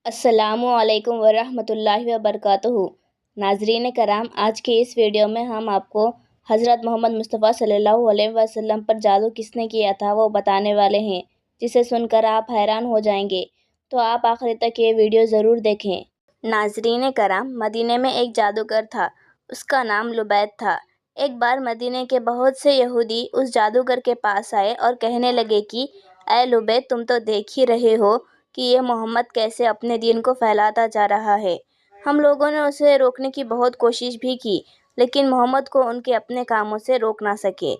السلام علیکم ورحمۃ اللہ وبرکاتہ۔ ناظرین کرام، آج کی اس ویڈیو میں ہم آپ کو حضرت محمد مصطفیٰ صلی اللہ علیہ وسلم پر جادو کس نے کیا تھا وہ بتانے والے ہیں، جسے سن کر آپ حیران ہو جائیں گے، تو آپ آخر تک یہ ویڈیو ضرور دیکھیں۔ ناظرین کرام، مدینے میں ایک جادوگر تھا، اس کا نام لبید تھا۔ ایک بار مدینے کے بہت سے یہودی اس جادوگر کے پاس آئے اور کہنے لگے کہ اے لبید، تم تو دیکھ ہی رہے ہو کہ یہ محمد کیسے اپنے دین کو پھیلاتا جا رہا ہے۔ ہم لوگوں نے اسے روکنے کی بہت کوشش بھی کی، لیکن محمد کو ان کے اپنے کاموں سے روک نہ سکے۔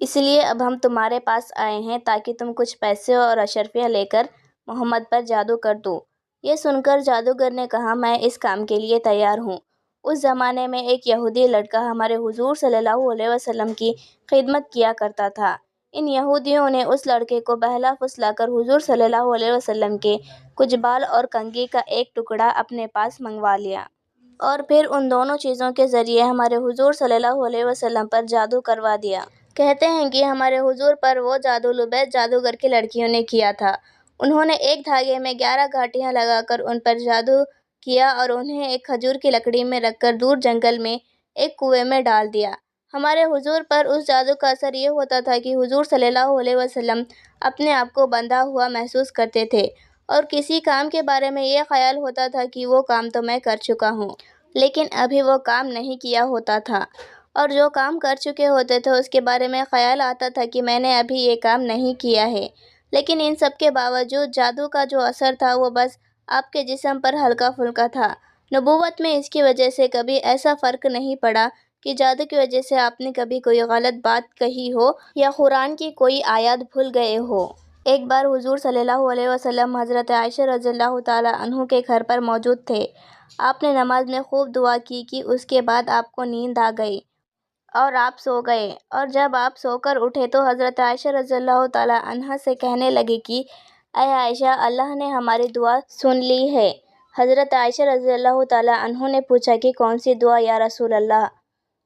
اس لیے اب ہم تمہارے پاس آئے ہیں تاکہ تم کچھ پیسے اور اشرفیہ لے کر محمد پر جادو کر دو۔ یہ سن کر جادوگر نے کہا، میں اس کام کے لیے تیار ہوں۔ اس زمانے میں ایک یہودی لڑکا ہمارے حضور صلی اللہ علیہ وسلم کی خدمت کیا کرتا تھا۔ ان یہودیوں نے اس لڑکے کو بہلا پھسلا کر حضور صلی اللہ علیہ وسلم کے کچھ بال اور کنگھی کا ایک ٹکڑا اپنے پاس منگوا لیا، اور پھر ان دونوں چیزوں کے ذریعے ہمارے حضور صلی اللہ علیہ وسلم پر جادو کروا دیا۔ کہتے ہیں کہ ہمارے حضور پر وہ جادو لبید جادوگر کی لڑکیوں نے کیا تھا۔ انہوں نے ایک دھاگے میں 11 گھاٹیاں لگا کر ان پر جادو کیا اور انہیں ایک کھجور کی لکڑی میں رکھ کر دور جنگل میں ایک کنویں میں ڈال دیا۔ ہمارے حضور پر اس جادو کا اثر یہ ہوتا تھا کہ حضور صلی اللہ علیہ وسلم اپنے آپ کو بندھا ہوا محسوس کرتے تھے، اور کسی کام کے بارے میں یہ خیال ہوتا تھا کہ وہ کام تو میں کر چکا ہوں، لیکن ابھی وہ کام نہیں کیا ہوتا تھا، اور جو کام کر چکے ہوتے تھے اس کے بارے میں خیال آتا تھا کہ میں نے ابھی یہ کام نہیں کیا ہے۔ لیکن ان سب کے باوجود جادو کا جو اثر تھا وہ بس آپ کے جسم پر ہلکا پھلکا تھا۔ نبوت میں اس کی وجہ سے کبھی ایسا فرق نہیں پڑا کہ جادو کی وجہ سے آپ نے کبھی کوئی غلط بات کہی ہو یا قرآن کی کوئی آیات بھول گئے ہو۔ ایک بار حضور صلی اللہ علیہ وسلم حضرت عائشہ رضی اللہ تعالیٰ عنہ کے گھر پر موجود تھے۔ آپ نے نماز میں خوب دعا کی کہ اس کے بعد آپ کو نیند آ گئی اور آپ سو گئے، اور جب آپ سو کر اٹھے تو حضرت عائشہ رضی اللہ تعالیٰ عنہا سے کہنے لگے کہ اے عائشہ، اللہ نے ہماری دعا سن لی ہے۔ حضرت عائشہ رضی اللہ تعالیٰ عنہ نے پوچھا کہ کون سی دعا یا رسول اللہ؟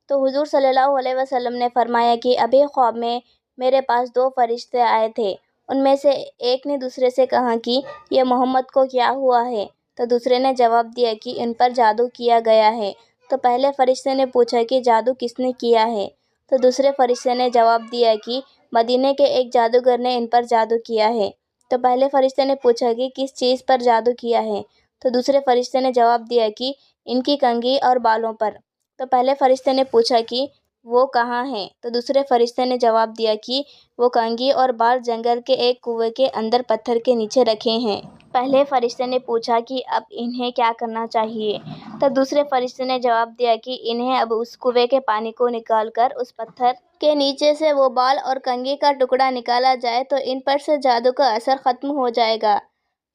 تو حضور صلی اللہ علیہ وسلم نے فرمایا کہ ابھی خواب میں میرے پاس 2 فرشتے آئے تھے، ان میں سے ایک نے دوسرے سے کہا کہ یہ محمد کو کیا ہوا ہے؟ تو دوسرے نے جواب دیا کہ ان پر جادو کیا گیا ہے۔ تو پہلے فرشتے نے پوچھا کہ جادو کس نے کیا ہے؟ تو دوسرے فرشتے نے جواب دیا کہ مدینے کے ایک جادوگر نے ان پر جادو کیا ہے۔ تو پہلے فرشتے نے پوچھا کہ کس چیز پر جادو کیا ہے؟ تو دوسرے فرشتے نے جواب دیا کہ ان کی کنگھی اور بالوں پر۔ تو پہلے فرشتے نے پوچھا کہ وہ کہاں ہیں؟ تو دوسرے فرشتے نے جواب دیا کہ وہ کنگھی اور بال جنگل کے ایک کنویں کے اندر پتھر کے نیچے رکھے ہیں۔ پہلے فرشتے نے پوچھا کہ اب انہیں کیا کرنا چاہیے؟ تو دوسرے فرشتے نے جواب دیا کہ انہیں اب اس کنویں کے پانی کو نکال کر اس پتھر کے نیچے سے وہ بال اور کنگھی کا ٹکڑا نکالا جائے تو ان پر سے جادو کا اثر ختم ہو جائے گا۔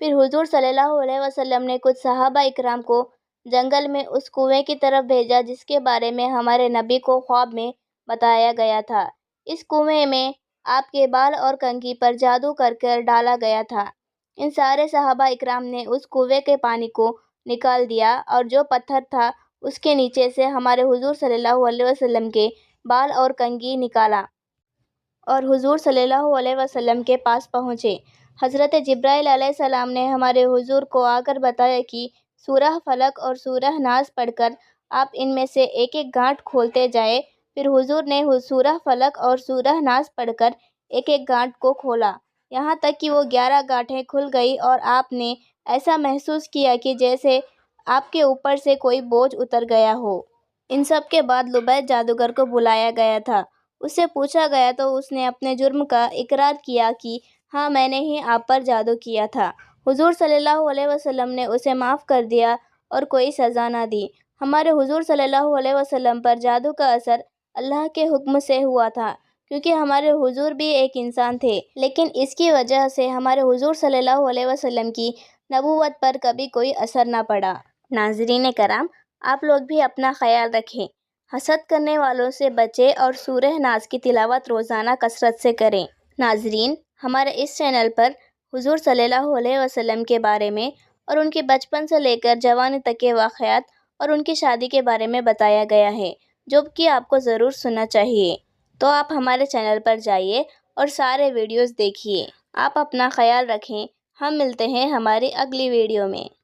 پھر حضور صلی اللہ علیہ وسلم نے کچھ صحابہ اکرام کو جنگل میں اس کنویں کی طرف بھیجا جس کے بارے میں ہمارے نبی کو خواب میں بتایا گیا تھا۔ اس کنویں میں آپ کے بال اور کنگھی پر جادو کر کر ڈالا گیا تھا۔ ان سارے صحابہ اکرام نے اس کنویں کے پانی کو نکال دیا اور جو پتھر تھا اس کے نیچے سے ہمارے حضور صلی اللہ علیہ وسلم کے بال اور کنگھی نکالا، اور حضور صلی اللہ علیہ وسلم کے پاس پہنچے۔ حضرت جبرائیل علیہ السلام نے ہمارے حضور کو آ کر بتایا کہ سورہ فلق اور سورہ ناس پڑھ کر آپ ان میں سے ایک ایک گانٹھ کھولتے جائیں۔ پھر حضور نے سورہ فلق اور سورہ ناس پڑھ کر ایک ایک گانٹھ کو کھولا، یہاں تک کہ وہ 11 گانٹھیں کھل گئی، اور آپ نے ایسا محسوس کیا کہ جیسے آپ کے اوپر سے کوئی بوجھ اتر گیا ہو۔ ان سب کے بعد لبید جادوگر کو بلایا گیا تھا۔ اس سے پوچھا گیا تو اس نے اپنے جرم کا اقرار کیا کہ ہاں، میں نے ہی آپ پر جادو کیا تھا۔ حضور صلی اللہ علیہ وسلم نے اسے معاف کر دیا اور کوئی سزا نہ دی۔ ہمارے حضور صلی اللہ علیہ وسلم پر جادو کا اثر اللہ کے حکم سے ہوا تھا، کیونکہ ہمارے حضور بھی ایک انسان تھے، لیکن اس کی وجہ سے ہمارے حضور صلی اللہ علیہ وسلم کی نبوت پر کبھی کوئی اثر نہ پڑا۔ ناظرین کرام، آپ لوگ بھی اپنا خیال رکھیں، حسد کرنے والوں سے بچیں اور سورہ ناس کی تلاوت روزانہ کثرت سے کریں۔ ناظرین، ہمارے اس چینل پر حضور صلی اللہ علیہ وسلم کے بارے میں اور ان کے بچپن سے لے کر جوانی تک کے واقعات اور ان کی شادی کے بارے میں بتایا گیا ہے، جو کہ آپ کو ضرور سننا چاہیے۔ تو آپ ہمارے چینل پر جائیے اور سارے ویڈیوز دیکھیے۔ آپ اپنا خیال رکھیں، ہم ملتے ہیں ہماری اگلی ویڈیو میں۔